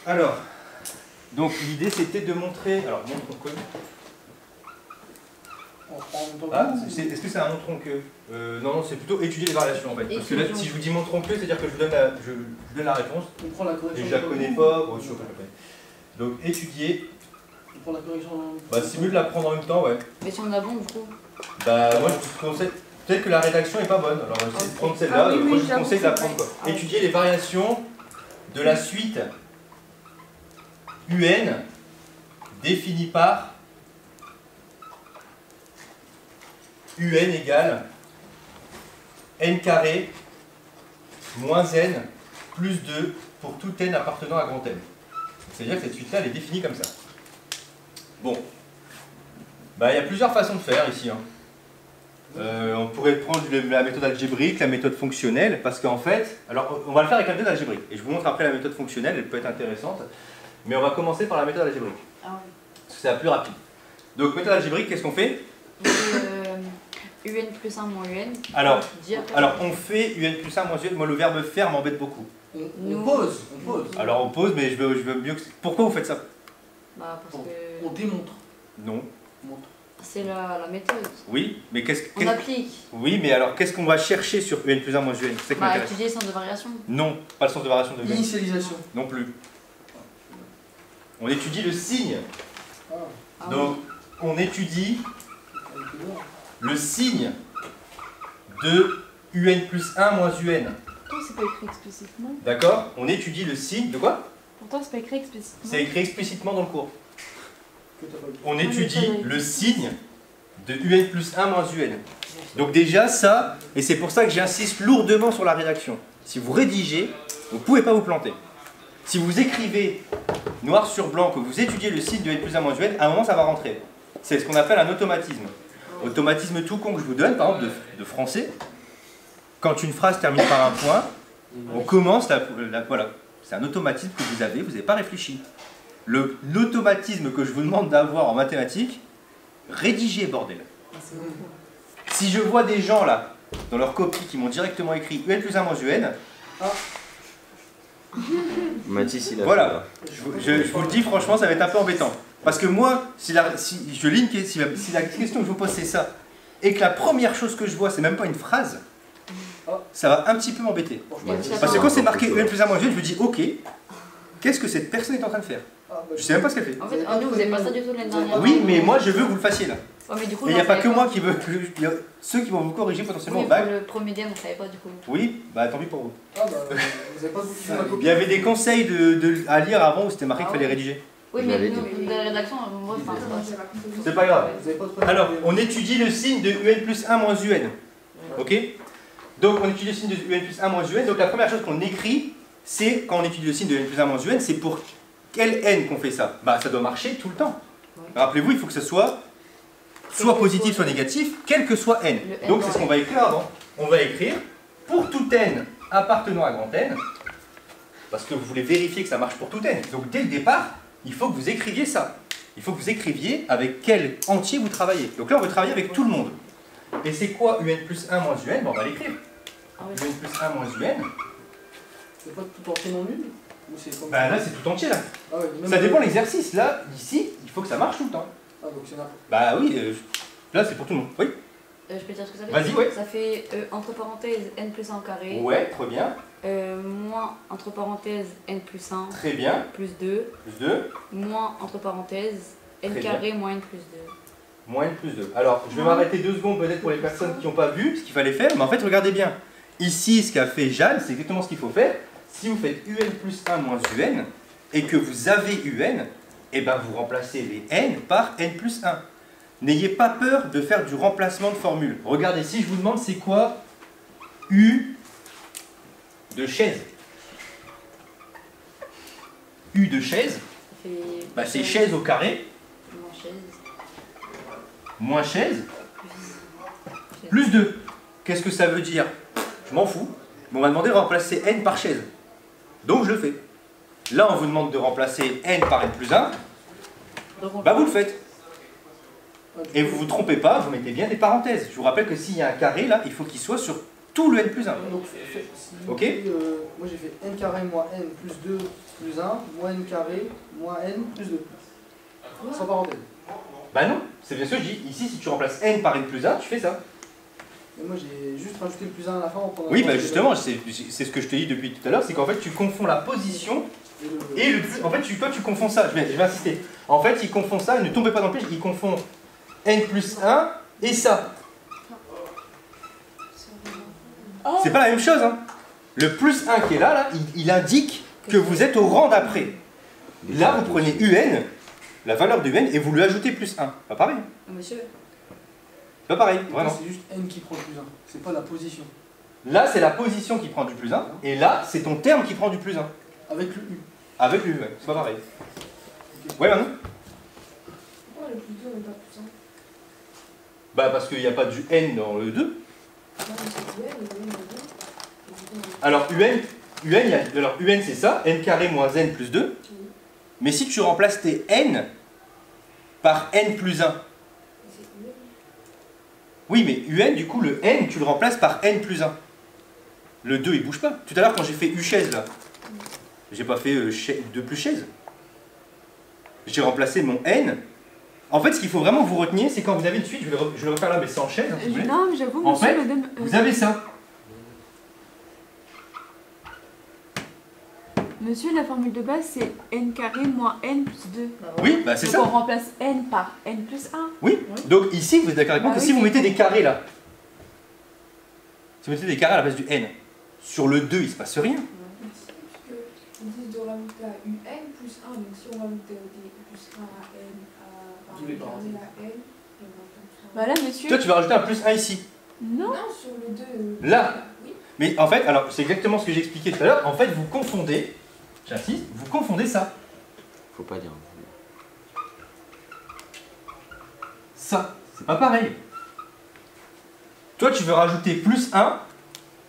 Alors, donc l'idée c'était de montrer. Alors, montre ton code. Ah, est-ce que c'est un montre que non, c'est plutôt étudier les variations en fait. Parce que là, si je vous dis montre que, c'est-à-dire que je vous donne la réponse. On prend la correction. Et je la connais pas. Bon, je la connais. Donc, étudier. On prend la correction. Bah, c'est mieux de la prendre en même temps, ouais. Mais si on a bon, du coup. Bah, moi je vous conseille. Peut-être que la rédaction est pas bonne. Alors, essayez de prendre celle-là. Moi, je vous conseille de la prendre quoi. Étudier les variations de la suite UN définie par UN égale n carré moins n plus 2 pour tout n appartenant à grand N. C'est-à-dire que cette suite-là, elle est définie comme ça. Bon. Bah, il y a plusieurs façons de faire ici. Hein. On pourrait prendre la méthode algébrique, la méthode fonctionnelle, parce qu'en fait, alors on va le faire avec la méthode algébrique, et je vous montre après la méthode fonctionnelle, elle peut être intéressante, mais on va commencer par la méthode algébrique, Ah oui. parce que c'est la plus rapide. Donc méthode algébrique, qu'est-ce qu'on fait? UN plus 1 moins UN. Alors on fait UN plus 1 moins UN, moi le verbe faire m'embête beaucoup. On pose. Alors on pose, mais je veux mieux que... Pourquoi vous faites ça? Bah parce que... On démontre. Non. C'est la méthode. Oui, mais On applique. Oui, mais alors qu'est-ce qu'on va chercher sur UN plus 1 moins UN? C'est ça qui m'intéresse. Étudier le sens de variation. Non, pas le sens de variation de UN. L'initialisation. Non plus. On étudie le signe. Ah Donc, on étudie le signe de UN plus 1 moins UN. Pourtant, c'est pas écrit explicitement. D'accord? On étudie le signe de quoi? Pourtant, c'est pas écrit explicitement. C'est écrit explicitement dans le cours. On étudie le signe de UN plus 1 moins UN. Donc déjà ça, et c'est pour ça que j'insiste lourdement sur la rédaction. Si vous rédigez, vous ne pouvez pas vous planter. Si vous écrivez noir sur blanc que vous étudiez le signe de UN plus 1 moins UN, à un moment ça va rentrer. C'est ce qu'on appelle un automatisme. Automatisme tout con que je vous donne, par exemple de français. Quand une phrase termine par un point, on commence voilà. C'est un automatisme que vous n'avez pas réfléchi. L'automatisme que je vous demande d'avoir en mathématiques, rédigez, bordel. Si je vois des gens là, dans leur copie, qui m'ont directement écrit UN plus 1 moins UN, Mathis, il a voilà, je vous le dis franchement, ça va être un peu embêtant. Parce que moi, si la question que je vous pose c'est ça, et que la première chose que je vois, c'est même pas une phrase, ça va un petit peu m'embêter. Parce que quand c'est marqué UN plus 1 moins UN, je me dis, ok, qu'est-ce que cette personne est en train de faire? Je sais même pas ce qu'elle fait. En fait, nous, vous n'avez pas ça du tout l'année dernière. Oui, mais moi, je veux que vous le fassiez là. Ouais, mais du coup, et il n'y a pas que moi qui veux. Il y a ceux qui vont vous corriger potentiellement oui, au bac. le premier DM, on ne savait pas du coup. Oui, bah tant pis pour vous. Vous avez pas beaucoup de la copie. Il y avait des conseils à lire avant où c'était marqué qu'il fallait rédiger. Oui, mais nous, dans la rédaction, moi, enfin, c'est pas grave. Alors, on étudie le signe de UN plus 1 moins UN. Ok? Donc, on étudie le signe de UN plus 1 moins UN. Donc, la première chose qu'on écrit, c'est quand on étudie le signe de UN plus 1 moins UN, c'est pour quel N qu'on fait ça? Bah, ça doit marcher tout le temps. Rappelez-vous, il faut que ce soit positif, soit négatif, quel que soit N. Donc, c'est ce qu'on va écrire avant. On va écrire pour tout N appartenant à grand N, parce que vous voulez vérifier que ça marche pour tout N. Donc, dès le départ, il faut que vous écriviez ça. Il faut que vous écriviez avec quel entier vous travaillez. Donc là, on veut travailler avec tout le monde. Et c'est quoi UN plus 1 moins UN? Bon, on va l'écrire. UN plus 1 moins UN. C'est pas tout entier non nul? Bah là, c'est tout entier là. Ça dépend de l'exercice. Là, ici, il faut que ça marche tout le temps. Ah, donc c'est n'importe. Bah oui, là, c'est pour tout le monde. Oui. Je peux dire ce que ça fait? Vas-y, ouais. Ça fait entre parenthèses n plus 1 au carré. Ouais, très bien. Moins entre parenthèses n plus 1. Très bien. Plus 2. Plus 2. Moins entre parenthèses n très carré bien. moins n plus 2. Moins n plus 2. Alors, je vais m'arrêter 2 secondes peut-être pour les personnes qui n'ont pas vu ce qu'il fallait faire. Mais en fait, regardez bien. Ici, ce qu'a fait Jeanne, c'est exactement ce qu'il faut faire. Si vous faites UN plus 1 moins UN et que vous avez UN, eh ben vous remplacez les N par N plus 1. N'ayez pas peur de faire du remplacement de formule. Regardez, si je vous demande c'est quoi U de chaise. U de chaise, bah, c'est chaise au carré. Moins chaise. Plus 2. Qu'est-ce que ça veut dire? Je m'en fous. Mais on m'a demandé de remplacer N par chaise. Donc je le fais. Là, on vous demande de remplacer N par N plus 1. Bah vous le faites. Et vous ne vous trompez pas, vous mettez bien des parenthèses. Je vous rappelle que s'il y a un carré là, il faut qu'il soit sur tout le n plus 1. Donc, Ok. moi j'ai fait n carré moins n plus 2 plus 1, moins n carré moins n plus 2. Sans parenthèse. Bah non, c'est bien ce que je dis. Ici, si tu remplaces n par n plus 1, tu fais ça. Et moi j'ai juste rajouté le plus 1 à la fin en prenant. Oui, bah justement, c'est ce que je te dis depuis tout à l'heure, c'est qu'en fait, tu confonds la position et le plus. En fait, toi, tu confonds ça. Je vais insister. En fait, il confond ça, ne tombez pas dans le piège, il confond n plus 1 et ça. Oh. C'est pas la même chose, hein. Le plus 1 qui est là, il indique que vous êtes au rang d'après. Là, vous prenez un, la valeur de un, et vous lui ajoutez plus 1. Pas pareil. Monsieur. Pas pareil, Donc là, vraiment. c'est juste n qui prend le plus 1. C'est pas la position. Là, c'est la position qui prend du plus 1, et là, c'est ton terme qui prend du plus 1. Avec le u. Avec le u, ouais. C'est pas pareil. Ouais, Manon? Pourquoi le plus 2 n'est pas plus 1? Bah, parce qu'il n'y a pas du n dans le 2. Non, mais c'est du n, et le n est 2. Alors, un c'est ça, n carré moins n plus 2. Mais si tu remplaces tes n par n plus 1, C'est un. oui, mais un, du coup, le n, tu le remplaces par n plus 1. Le 2, il bouge pas. Tout à l'heure, quand j'ai fait u chaise, là, j'ai pas fait 2 plus chaise. J'ai remplacé mon n. En fait, ce qu'il faut vraiment vous retenir, c'est quand vous avez une suite, je vais le refaire là, mais sans chaise, hein, si vous voulez. Non, mais j'avoue, En monsieur, fait, madame. Vous avez ça. Monsieur, la formule de base, c'est n carré moins n plus 2. Oui, bah c'est Donc ça. on remplace n par n plus 1. Oui, donc ici, vous êtes d'accord avec moi Bah que oui, si vous c'est mettez bon. des carrés là, si vous mettez des carrés à la place du n, sur le 2, il se passe rien. Parce qu'ils disent de rajouter à un plus 1, donc si on rajoute des plus 1 à n, par Tous les n carré parenthèses. à n, et on rajoute plus 1. Voilà, monsieur. Toi, tu vas rajouter un plus 1 ici. Non. Non, sur le 2. Là. Oui. Mais en fait, alors c'est exactement ce que j'ai expliqué tout à l'heure, en fait, vous confondez, j'insiste, vous confondez ça. Faut pas dire. Ça, c'est pas pareil. Toi, tu veux rajouter plus 1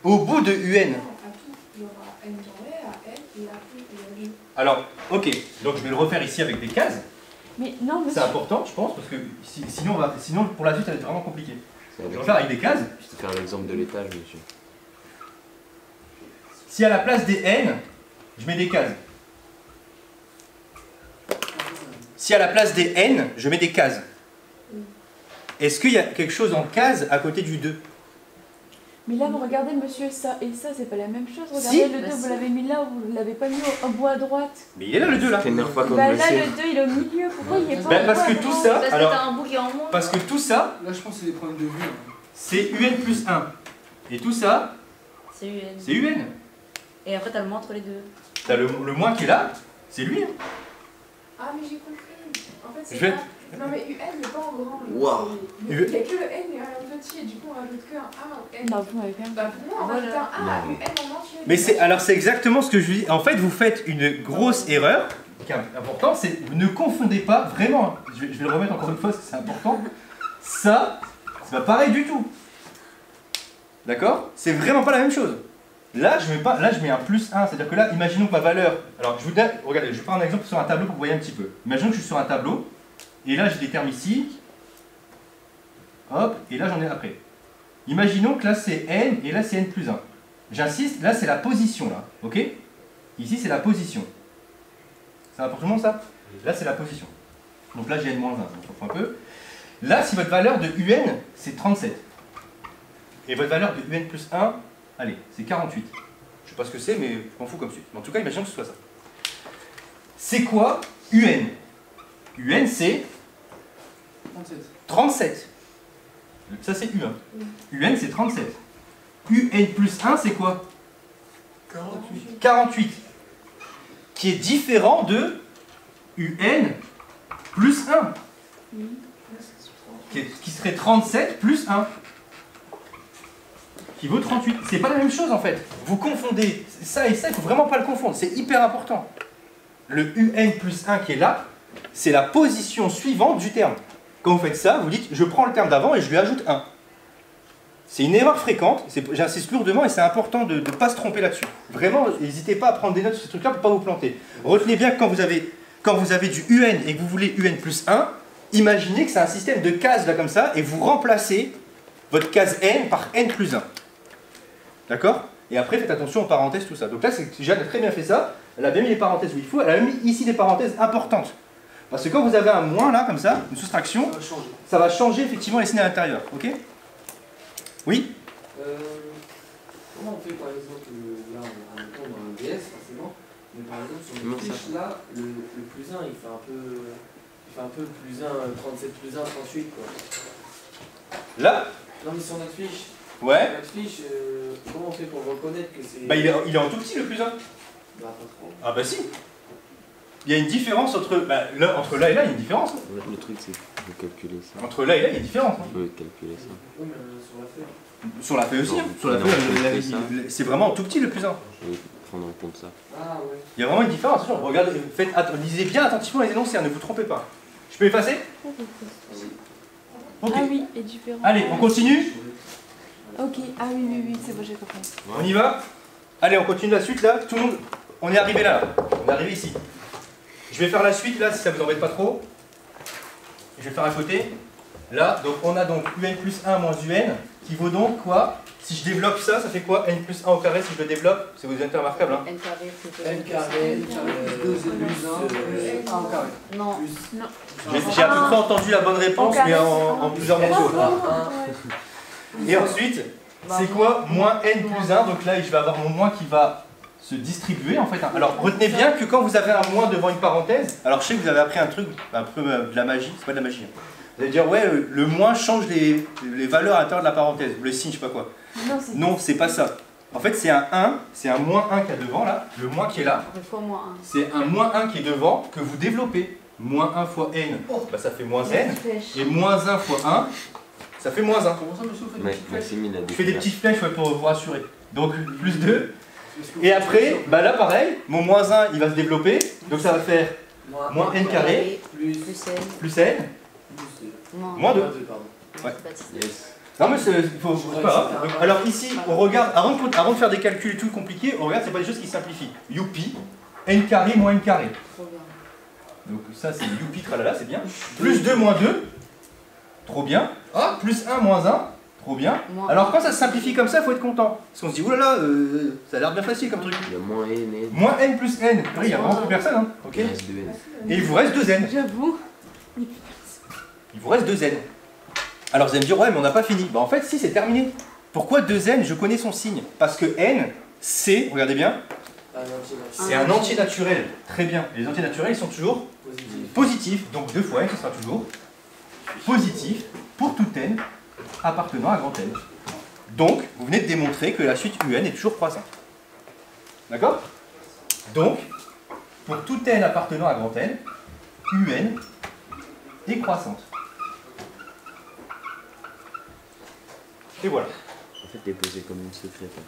au bout de un. Non, à tout. Il y aura n carré à n et à plus et à 2. Alors, ok, donc je vais le refaire ici avec des cases. Mais non, monsieur. C'est important, je pense, parce que sinon pour la suite, ça va être vraiment compliqué. C'est Je vais le avec- refaire avec des cases. Je vais te faire l'exemple de l'étage, monsieur. Si à la place des n, je mets des cases. Si à la place des n, je mets des cases. Est-ce qu'il y a quelque chose en case à côté du 2? Mais là, vous regardez, monsieur, ça et ça, c'est pas la même chose. Si. Regardez, le 2, Bah vous si. l'avez mis là, vous l'avez pas mis au bout à droite. Mais il est là le 2 là. T'énerve pas comme Bah le là, C. le 2, il est au milieu. Pourquoi il est pas Bah, au parce bout que à tout droite ça, Parce que alors, t'as un bout qui est en moins. parce que tout ça, Là je pense que c'est des problèmes de vue. Hein. c'est un plus 1. Et tout ça, C'est un. c'est un. Et après, t'as le moins entre les deux. T'as le moins qui est là, c'est lui. Hein. Ah, mais j'ai compris. En fait, c'est Je vais- pas... Non, mais un n'est pas en grand. Waouh. Il n'y a que le n et un petit, et du coup, on rajoute qu'un 1 au n. Non, vous m'avez quand même. Bah, pour moi, on rajoute un 1 à un n en entier. Mais c'est exactement ce que je lui dis. En fait, vous faites une grosse erreur, qui est importante, c'est ne confondez pas vraiment. Je vais le remettre encore une fois parce que c'est important. Ça, c'est pas pareil du tout. D'accord? C'est vraiment pas la même chose. Là, je mets pas, là, je mets un plus 1. C'est-à-dire que là, imaginons que ma valeur. Alors, je vous donne, regardez, je vais prendre un exemple sur un tableau pour que vous voyez un petit peu. Imaginons que je suis sur un tableau, et là, j'ai des termes ici. Hop, et là, j'en ai après. Imaginons que là, c'est n, et là, c'est n plus 1. J'insiste, là, c'est la position, là. Ok? Ici, c'est la position. Ça va pour tout le monde, ça? Là, c'est la position. Donc là, j'ai n-1, on s'en fout un peu. Là, si votre valeur de un, c'est 37. Et votre valeur de un plus 1, allez, c'est 48. Je sais pas ce que c'est, mais je m'en fous comme suite. Mais en tout cas, imaginons que ce soit ça. C'est quoi un? Un, c'est 37. 37. Ça, c'est U1. Un, c'est 37. Un plus 1, c'est quoi? 48. 48. Qui est différent de un plus 1. Qui serait 37 plus 1. Qui vaut 38. C'est pas la même chose en fait. Vous confondez ça et ça, il faut vraiment pas le confondre. C'est hyper important. Le un plus 1 qui est là, c'est la position suivante du terme. Quand vous faites ça, vous dites je prends le terme d'avant et je lui ajoute 1. C'est une erreur fréquente, j'insiste lourdement et c'est important de ne pas se tromper là-dessus. Vraiment, n'hésitez pas à prendre des notes sur ce truc-là pour ne pas vous planter. Retenez bien que quand vous avez du un et que vous voulez un plus 1, imaginez que c'est un système de cases là comme ça et vous remplacez votre case n par n plus 1. D'accord? Et après, faites attention aux parenthèses, tout ça. Donc là, Jeanne a très bien fait ça. Elle a bien mis les parenthèses où il faut. Elle a même mis ici des parenthèses importantes. Parce que quand vous avez un moins là, comme ça, une soustraction, ça va changer effectivement les signes à l'intérieur. Ok? Oui? Comment on fait par exemple, là on est dans un DS forcément, mais par exemple sur une fiche là, le plus 1 il fait un peu plus 1, 37 plus 1, 38 quoi. Là? Non mais sur notre fiche, Ouais. notre fiche, comment on fait pour reconnaître que c'est... Bah il est en tout petit le plus 1. Bah pas trop. Ah bah si. Il y a une différence entre là et là, il y a une différence. Hein. Le truc, c'est qu'il faut calculer ça. Entre là et là, il y a une différence. Hein. On peut calculer ça. Oui mais sur la feuille. Sur la feuille aussi. Non, Hein. Sur la non, feuille, c'est vraiment en tout petit le plus 1. Je vais prendre en compte ça. Ah ouais. Il y a vraiment une différence. Attention, regardez, lisez bien attentivement les énoncés, hein, ne vous trompez pas. Je peux effacer? Ok. Ah oui, et différent. Allez, on continue? Ok, ah oui, c'est bon, j'ai compris. On y va? Allez, on continue la suite là. Tout le monde, on est arrivé là. On est arrivé ici. Je vais faire la suite là si ça vous embête pas trop. Je vais faire à côté. Là, donc on a donc un plus 1 moins un qui vaut donc quoi? Si je développe ça, ça fait quoi? N plus 1 au carré si je le développe? C'est vous êtes remarquable. Hein? N carré plus N carré, plus 1 au carré. Non. J'ai à peu près entendu la bonne réponse, mais en plusieurs morceaux. un. Et ensuite, c'est quoi? Moins n plus 1. Donc là, je vais avoir mon moins qui va se distribuer en fait. Alors retenez bien que quand vous avez un moins devant une parenthèse, alors je sais que vous avez appris un truc, un peu de la magie, c'est pas de la magie. Hein. Vous allez dire, ouais, le moins change les valeurs à l'intérieur de la parenthèse, ou le signe, je sais pas quoi. Non, c'est pas ça. En fait, c'est un 1, c'est un moins 1 qu'il y a devant là, le moins qui est là. Fois moins 1. C'est un moins 1 qui est devant que vous développez. Moins 1 fois n, bah, ça fait moins n. Et moins 1 fois 1, ça fait moins 1. Comment ça, monsieur, vous faites Ouais, des petites flèches? Maxime, il a Je fais des découvert. petites flèches ouais, pour vous rassurer. Donc plus 2. Et après, bah là pareil, mon moins 1 il va se développer. Donc ça va faire moins n carré Plus N. plus n moins 2. pardon. Ouais. Yes. Non mais c'est pas grave. Alors ici, on regarde, avant de faire des calculs et tout compliqués, on regarde, c'est pas des choses qui simplifient. Youpi, n carré moins n carré. Trop bien. Donc ça c'est youpi, tralala, c'est bien. Plus 2 moins 2, trop bien. Ah, plus 1 moins 1, trop bien. Alors quand ça se simplifie comme ça, il faut être content. Parce qu'on se dit, oulala, ça a l'air bien facile comme truc. Il y a moins n et Moins n plus n. Oui, il y a vraiment plus personne. Hein. Ok. il reste 2 n. Et il vous reste 2 n. J'avoue. Il vous reste 2 n. Alors vous allez me dire, ouais, mais on n'a pas fini. Bah en fait, si, c'est terminé. Pourquoi 2 n? Je connais son signe. Parce que n, c'est, regardez bien, c'est un entier naturel. Très bien. Et les entiers naturels, ils sont toujours positifs. Donc 2 fois n, ce sera toujours positif pour tout n appartenant à grand N. Donc, vous venez de démontrer que la suite un est toujours croissante. D'accord? Donc, pour tout n appartenant à grand N, un est croissante. Et voilà. En fait, t'es posé comme une secrétaire.